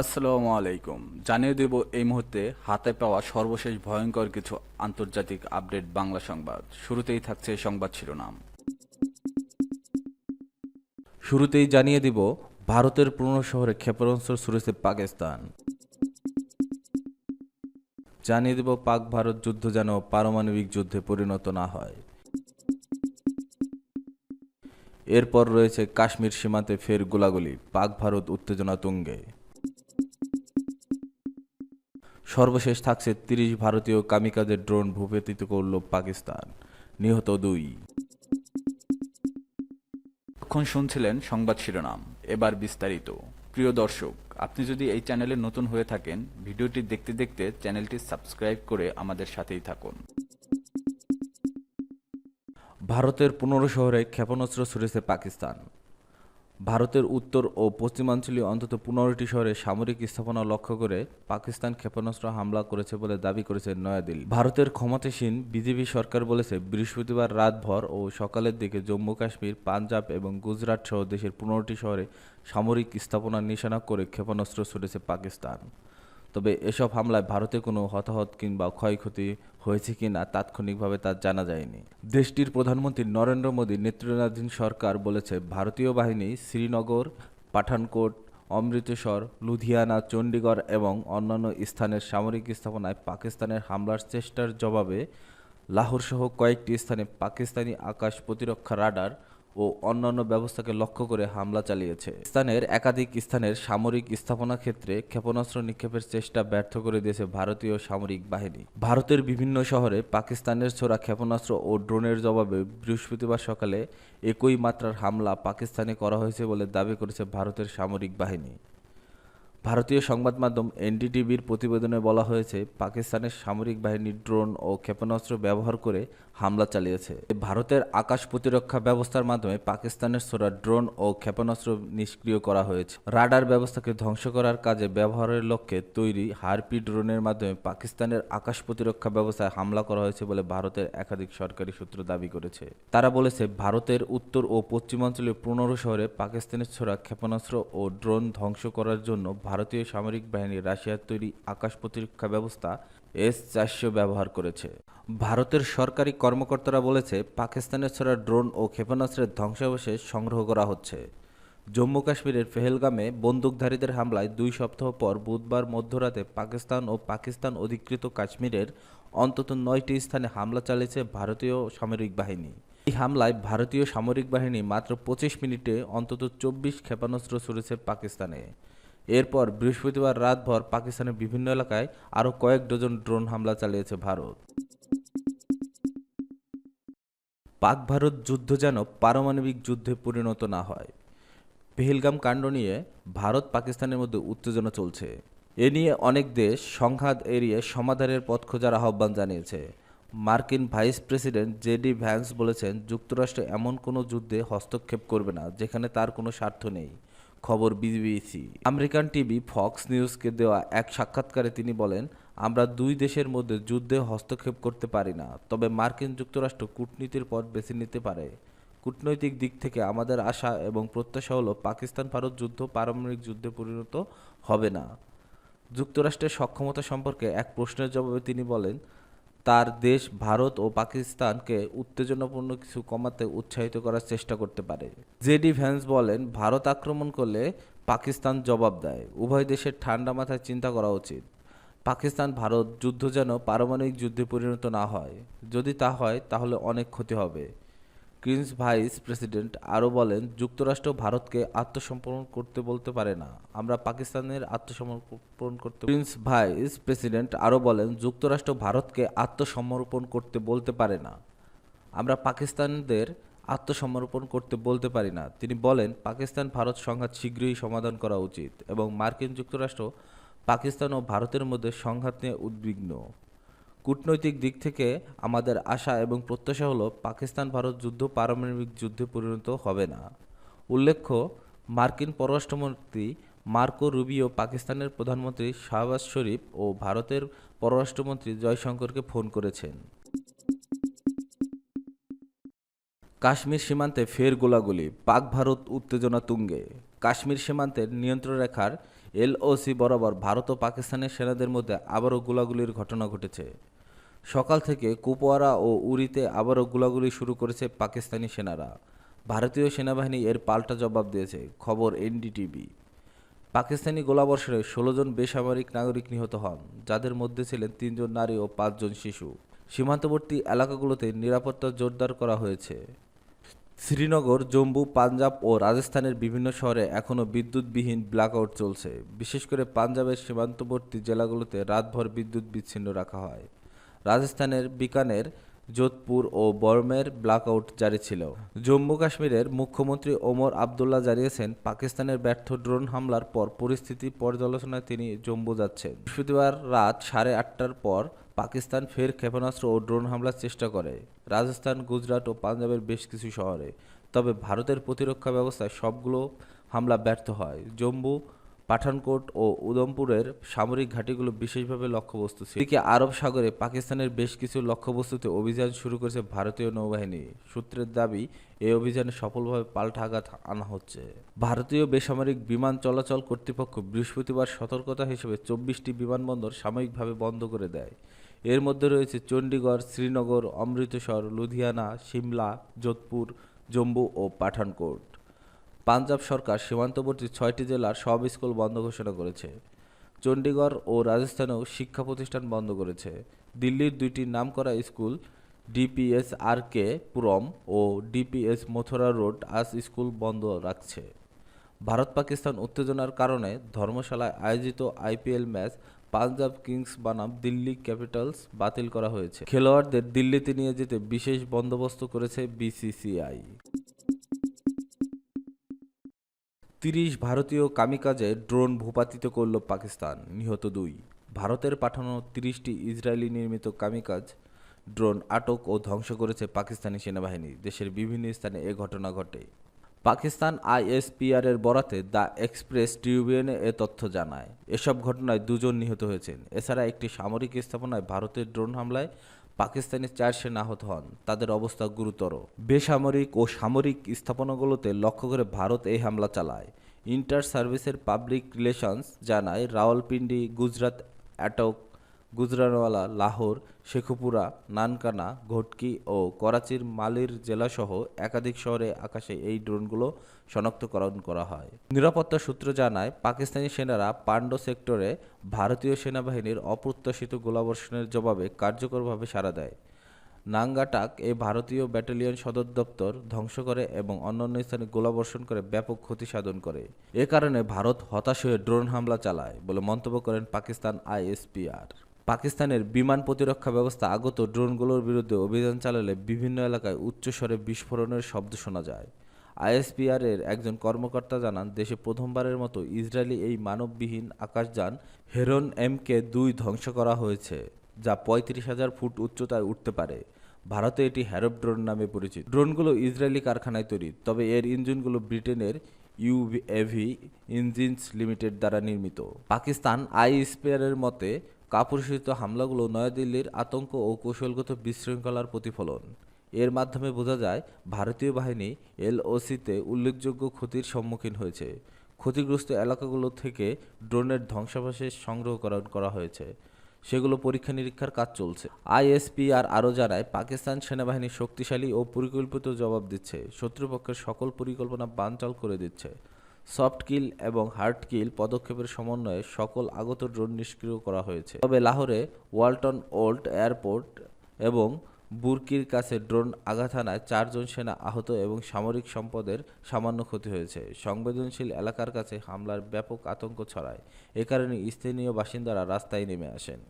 আসসালামু আলাইকুম। জানিয়ে দেব এই মুহূর্তে হাতে পাওয়া সর্বশেষ ভয়ঙ্কর কিছু আন্তর্জাতিক আপডেট বাংলা সংবাদ। শুরুতেই থাকছে সংবাদ শিরোনাম। শুরুতেই জানিয়ে দিব ভারতের পুরনো শহরে ক্ষেপণাস্ত্র ছুড়েছে পাকিস্তান। জানিয়ে দিব পাক ভারত যুদ্ধ যেন পারমাণবিক যুদ্ধে পরিণত না হয়। এরপর রয়েছে কাশ্মীর সীমান্তে ফের গোলাগুলি, পাক ভারত উত্তেজনা তুঙ্গে। সর্বশেষ থাকছে ৩০ ভারতীয় কামিকাজে ড্রোন ভূপাতিত করল পাকিস্তান, নিহত ২। এখন শুনছিলেন সংবাদ শিরোনাম, এবার বিস্তারিত। প্রিয় দর্শক, আপনি যদি এই চ্যানেলে নতুন হয়ে থাকেন, ভিডিওটি দেখতে দেখতে চ্যানেলটি সাবস্ক্রাইব করে আমাদের সাথেই থাকুন। ভারতের ১৫ শহরে ক্ষেপণাস্ত্র ছুড়েছে পাকিস্তান। ভারতের উত্তর ও পশ্চিমাঞ্চলীয় অন্তত ১৫টি শহরে সামরিক স্থাপনা লক্ষ্য করে পাকিস্তান ক্ষেপণাস্ত্র হামলা করেছে বলে দাবি করেছে নয়াদিল্লি। ভারতের ক্ষমতাসীন বিজেপি সরকার বলেছে বৃহস্পতিবার রাতভর ও সকালের দিকে জম্মু কাশ্মীর, পাঞ্জাব এবং গুজরাট সহ দেশের ১৫টি শহরে সামরিক স্থাপনা নিশানা করে ক্ষেপণাস্ত্র ছুড়েছে পাকিস্তান। তবে এসব হামলায় ভারতে কোনো হতাহত কিংবা ক্ষয়ক্ষতি হয়েছে কিনা তাৎক্ষণিকভাবে তা জানা যায়নি। দেশটির প্রধানমন্ত্রী নরেন্দ্র মোদী নেতৃত্বাধীন সরকার বলেছে ভারতীয় বাহিনী শ্রীনগর, পাঠানকোট, অমৃতসর, লুধিয়ানা, চণ্ডীগড় এবং অন্যান্য স্থানের সামরিক স্থাপনায় পাকিস্তানের হামলার চেষ্টার জবাবে লাহোরসহ কয়েকটি স্থানে পাকিস্তানি আকাশ প্রতিরক্ষা রাডার ও অন্যান্য ব্যবস্থাকে লক্ষ্য করে হামলা চালিয়েছে। পাকিস্তানের একাধিক স্থানের সামরিক স্থাপনা ক্ষেত্রে ক্ষেপণাস্ত্র নিক্ষেপের চেষ্টা ব্যর্থ করে দিয়েছে ভারতীয় সামরিক বাহিনী। ভারতের বিভিন্ন শহরে পাকিস্তানের ছোড়া ক্ষেপণাস্ত্র ও ড্রোনের জবাবে বৃহস্পতিবার সকালে একই মাত্রার হামলা পাকিস্তানে করা হয়েছে বলে দাবি করেছে ভারতের সামরিক বাহিনী। ভারতীয় সংবাদ মাধ্যম এনডিটিভির প্রতিবেদনে বলা হয়েছে, পাকিস্তানের সামরিক বাহিনী ড্রোন ও ক্ষেপণাস্ত্র ব্যবহার করে হামলা চালিয়েছে। ভারতের আকাশ প্রতিরক্ষা ব্যবস্থার মাধ্যমে পাকিস্তানের ছোড়া ড্রোন ও ক্ষেপণাস্ত্র নিষ্ক্রিয় করা হয়েছে। রাডার ব্যবস্থাকে ধ্বংস করার কাজে ব্যবহারের লক্ষ্যে তৈরি হারপি ড্রোনের মাধ্যমে পাকিস্তানের আকাশ প্রতিরক্ষা ব্যবস্থায় হামলা করা হয়েছে বলে ভারতের একাধিক সরকারি সূত্র দাবি করেছে। তারা বলেছে, ভারতের উত্তর ও পশ্চিমাঞ্চলীয় ১৫ শহরে পাকিস্তানের ছোড়া ক্ষেপণাস্ত্র ও ড্রোন ধ্বংস করার জন্য ভারতীয় সামরিক বাহিনী রাশিয়ার তৈরি আকাশ প্রতিরক্ষা ব্যবস্থা S-400 ব্যবহার করেছে। ভারতের সরকারি কর্মকর্তারা বলেছে, পাকিস্তানের ছোড়া ড্রোন ও ক্ষেপণাস্ত্রের ধ্বংসাবশেষ সংগ্রহ করা হচ্ছে। জম্মু কাশ্মীরের পেহেলগামে বন্দুকধারীদের হামলায় ২ সপ্তাহ পর বুধবার মধ্যরাতে পাকিস্তান ও পাকিস্তান অধিকৃত কাশ্মীরের অন্তত ৯টি স্থানে হামলা চালিয়েছে ভারতীয় সামরিক বাহিনী। এই হামলায় ভারতীয় সামরিক বাহিনী মাত্র ২৫ মিনিটে অন্তত ২৪ ক্ষেপণাস্ত্র ছুড়েছে পাকিস্তানে। এরপর বৃহস্পতিবার রাতভর পাকিস্তানের বিভিন্ন এলাকায় আরও কয়েক ডজন ড্রোন হামলা চালিয়েছে ভারত। পাক ভারত যুদ্ধ যেন পারমাণবিক যুদ্ধে পরিণত না হয়। পেহেলগাম কাণ্ড নিয়ে ভারত পাকিস্তানের মধ্যে উত্তেজনা চলছে। এ নিয়ে অনেক দেশ সংঘাত এড়িয়ে সমাধানের পথ খোঁজার আহ্বান জানিয়েছে। মার্কিন ভাইস প্রেসিডেন্ট জেডি ভ্যান্স বলেছেন, যুক্তরাষ্ট্র এমন কোনো যুদ্ধে হস্তক্ষেপ করবে না যেখানে তার কোনো স্বার্থ নেই। খবর বিবিসি। আমেরিকান টিভি ফক্স নিউজকে দেওয়া এক সাক্ষাৎকারে তিনি বলেন, আমরা দুই দেশের মধ্যে যুদ্ধে হস্তক্ষেপ করতে পারি না, তবে মার্কিন যুক্তরাষ্ট্র কূটনীতির পথ বেছে নিতে পারে। কূটনৈতিক দিক থেকে আমাদের আশা এবং প্রত্যাশা হলো পাকিস্তান ভারত যুদ্ধ পারমাণবিক যুদ্ধে পরিণত হবে না। যুক্তরাষ্ট্রের সক্ষমতা সম্পর্কে এক প্রশ্নের জবাবে তিনি বলেন, তার দেশ ভারত ও পাকিস্তানকে উত্তেজনাপূর্ণ কিছু কমাতে উৎসাহিত করার চেষ্টা করতে পারে। জেডি ভ্যান্স বলেন, ভারত আক্রমণ করলে পাকিস্তান জবাব দেয়। উভয় দেশের ঠান্ডা মাথায় চিন্তা করা উচিত। পাকিস্তান ভারত যুদ্ধ যেন পারমাণবিক যুদ্ধে পরিণত না হয়। যদি তা হয় তাহলে অনেক ক্ষতি হবে। ক্রিন্স ভাইস প্রেসিডেন্ট আরও বলেন, যুক্তরাষ্ট্র ভারতকে আত্মসমর্পণ করতে বলতে পারে না, আমরা পাকিস্তানের আত্মসমর্পণ করতে। ক্রিন্স ভাইস প্রেসিডেন্ট আরও বলেন, যুক্তরাষ্ট্র ভারতকে আত্মসমর্পণ করতে বলতে পারে না, আমরা পাকিস্তানদের আত্মসমর্পণ করতে বলতে পারি না। তিনি বলেন, পাকিস্তান ভারত সংঘাত শীঘ্রই সমাধান করা উচিত এবং মার্কিন যুক্তরাষ্ট্র পাকিস্তান ও ভারতের মধ্যে সংঘাত নিয়ে উদ্বিগ্ন। কূটনৈতিক দিক থেকে আমাদের আশা এবং প্রত্যাশা হলো পাকিস্তান ভারত যুদ্ধ পারমাণবিক যুদ্ধে পরিণত হবে না। উল্লেখ্য, মার্কিন পররাষ্ট্রমন্ত্রী মার্কো রুবিও পাকিস্তানের প্রধানমন্ত্রী শাহবাজ শরীফ ও ভারতের পররাষ্ট্রমন্ত্রী জয়শঙ্করকে ফোন করেছেন। কাশ্মীর সীমান্তে ফের গোলাগুলি, পাক ভারত উত্তেজনা তুঙ্গে। কাশ্মীর সীমান্তের নিয়ন্ত্রণ রেখার এলওসি বরাবর ভারত ও পাকিস্তানের সেনাদের মধ্যে আবারও গোলাগুলির ঘটনা ঘটেছে। সকাল থেকে কুপওয়ারা ও উরিতে আবারও গোলাগুলি শুরু করেছে পাকিস্তানি সেনারা। ভারতীয় সেনাবাহিনী এর পাল্টা জবাব দিয়েছে, খবর এনডিটিভি। পাকিস্তানি গোলাবর্ষণে 16 জন বেসামরিক নাগরিক নিহত হন, যাদের মধ্যে ছিলেন 3 জন নারী ও 5 জন শিশু। সীমান্তবর্তী এলাকাগুলোতে নিরাপত্তা জোরদার করা হয়েছে। শ্রীনগর, জম্মু, পাঞ্জাব ও রাজস্থানের বিভিন্ন শহরে এখনও বিদ্যুৎবিহীন ব্ল্যাকআউট চলছে। বিশেষ করে পাঞ্জাবের সীমান্তবর্তী জেলাগুলোতে রাতভর বিদ্যুৎ বিচ্ছিন্ন রাখা হয়। রাজস্থানের বিকানের, যোধপুর ও বর্মের ব্ল্যাকআউট জারি ছিল। জম্মু কাশ্মীরের মুখ্যমন্ত্রী ওমর আবদুল্লাহ জানিয়েছেন, পাকিস্তানের ব্যর্থ ড্রোন হামলার পর পরিস্থিতি পর্যালোচনায় তিনি জম্মু যাচ্ছেন। বৃহস্পতিবার রাত 8:30টার পর পাকিস্তান ফের ক্ষেপণাস্ত্র ও ড্রোন হামলার চেষ্টা করে রাজস্থান, গুজরাট ও পাঞ্জাবের বেশ কিছু শহরে। তবে ভারতের প্রতিরক্ষা ব্যবস্থায় সবগুলো হামলা ব্যর্থ হয়। জম্মু, পাঠানকোট ও উধমপুরের সামরিক ঘাঁটিগুলো বিশেষভাবে লক্ষ্যবস্তু ছিল। এদিকে আরব সাগরে পাকিস্তানের বেশ কিছু লক্ষ্যবস্তুতে অভিযান শুরু করেছে ভারতীয় নৌবাহিনী। সূত্রের দাবি, এই অভিযানে সফলভাবে পাল্টা আঘাত আনা হচ্ছে। ভারতীয় বেসামরিক বিমান চলাচল কর্তৃপক্ষ বৃহস্পতিবার সতর্কতা হিসেবে 24টি বিমানবন্দর সাময়িকভাবে বন্ধ করে দেয়। এর মধ্যে রয়েছে চণ্ডীগড়, শ্রীনগর, অমৃতসর, লুধিয়ানা, সিমলা, যোধপুর, জম্মু ও পাঠানকোট। পাঞ্জাব সরকার সীমান্তবর্তী 6টি জেলার সব স্কুল বন্ধ ঘোষণা করেছে। চণ্ডীগড় ও রাজস্থানেও শিক্ষা প্রতিষ্ঠান বন্ধ করেছে। দিল্লির 2টি নামকরা স্কুল, ডিপিএস আর কে পুরম ও ডিপিএস মথুরা রোড, আজ স্কুল বন্ধ রাখছে। ভারত পাকিস্তান উত্তেজনার কারণে ধর্মশালায় আয়োজিত আইপিএল ম্যাচ পাঞ্জাব কিংস বনাম দিল্লি ক্যাপিটালস বাতিল করা হয়েছে। খেলোয়াড়দের দিল্লিতে নিয়ে যেতে বিশেষ বন্দোবস্ত করেছে বিসিসিআই। 30 ভারতীয় কামিকাজে ড্রোন ভূপাতিত করল পাকিস্তান, নিহত 2। ভারতের পাঠানো 30টি ইসরায়েলি নির্মিত কামিকাজ ড্রোন আটক ও ধ্বংস করেছে পাকিস্তানি সেনাবাহিনী। দেশের বিভিন্ন স্থানে এ ঘটনা ঘটে। পাকিস্তান আইএসপিআর এর বরাতে দ্য এক্সপ্রেস ট্রিবিউনে এ তথ্য জানায়। এসব ঘটনায় 2 জন নিহত হয়েছেন। এছাড়া একটি সামরিক স্থাপনায় ভারতের ড্রোন হামলায় পাকিস্তানি 4 সেনা আহত হন, তাদের অবস্থা গুরুতর। বেসামরিক ও সামরিক স্থাপনাগুলোতে লক্ষ্য করে ভারত এই হামলা চালায়। ইন্টার সার্ভিসের পাবলিক রিলেশনস জানায়, রাওয়ালপিন্ডি, গুজরাত অ্যাটক, গুজরানওয়ালা, লাহোর, শেখুপুরা, নানকানা, ঘটকি ও করাচির মালির জেলাসহ একাধিক শহরে আকাশে এই ড্রোনগুলো শনাক্তকরণ করা হয়। নিরাপত্তা সূত্র জানায়, পাকিস্তানি সেনারা পান্ডো সেক্টরে ভারতীয় সেনাবাহিনীর অপ্রত্যাশিত গোলাবর্ষণের জবাবে কার্যকরভাবে সাড়া দেয়। নাঙ্গাটাক এ ভারতীয় ব্যাটালিয়ন সদর দপ্তর ধ্বংস করে এবং অন্যান্য স্থানে গোলাবর্ষণ করে ব্যাপক ক্ষতি সাধন করে। এ কারণে ভারত হতাশ হয়ে ড্রোন হামলা চালায় বলে মন্তব্য করেন পাকিস্তান আইএসপিআর। পাকিস্তানের বিমান প্রতিরক্ষা ব্যবস্থা আগত ড্রোনগুলোর বিরুদ্ধে অভিযান চালালে বিভিন্ন এলাকায় উচ্চস্বরে বিস্ফোরণের শব্দ শোনা যায়। আইএসপিআর এর একজন কর্মকর্তা জানান, দেশে প্রথমবারের মতো ইসরায়েলি এই মানববিহীন আকাশযান হেরন MK-2 ধ্বংস করা হয়েছে, যা 35,000 ফুট উচ্চতায় উঠতে পারে। ভারতে এটি হ্যারপ ড্রোন নামে পরিচিত। ড্রোনগুলো ইসরায়েলি কারখানায় তৈরি, তবে এর ইঞ্জিনগুলো ব্রিটেনের ইউএভি ইঞ্জিনস লিমিটেড দ্বারা নির্মিত। পাকিস্তান আইএসপিআর এর মতে, কাপুরুষোচিত হামলাগুলো নয়াদিল্লির আতঙ্ক ও কৌশলগত বিশৃঙ্খলার প্রতিফলন। এর মাধ্যমে বোঝা যায়, ভারতীয় বাহিনী এলওসিতে উল্লেখযোগ্য ক্ষতির সম্মুখীন হয়েছে। ক্ষতিগ্রস্ত এলাকাগুলো থেকে ড্রোনের ধ্বংসাবশেষ সংগ্রহ করা হয়েছে, সেগুলো পরীক্ষা নিরীক্ষার কাজ চলছে। আইএসপিআর আরও জানায়, পাকিস্তান সেনাবাহিনী শক্তিশালী ও পরিকল্পিত জবাব দিচ্ছে, শত্রুপক্ষের সকল পরিকল্পনা বানচাল করে দিচ্ছে। সফট কিল এবং হার্ড কিল পদক্ষেপের সমন্বয়ে সকল আগত ড্রোন নিষ্ক্রিয় করা হয়েছে। তবে লাহোরে ওয়ালটন ওল্ড এয়ারপোর্ট এবং বুরকির কাছে ড্রোন আঘাত হানায় 4 জন সেনা আহত এবং সামরিক সম্পদের সামান্য ক্ষতি হয়েছে। সংবেদনশীল এলাকার কাছে হামলার ব্যাপক আতঙ্ক ছড়ায়। এ কারণে স্থানীয় বাসিন্দারা রাস্তায় নেমে আসেন।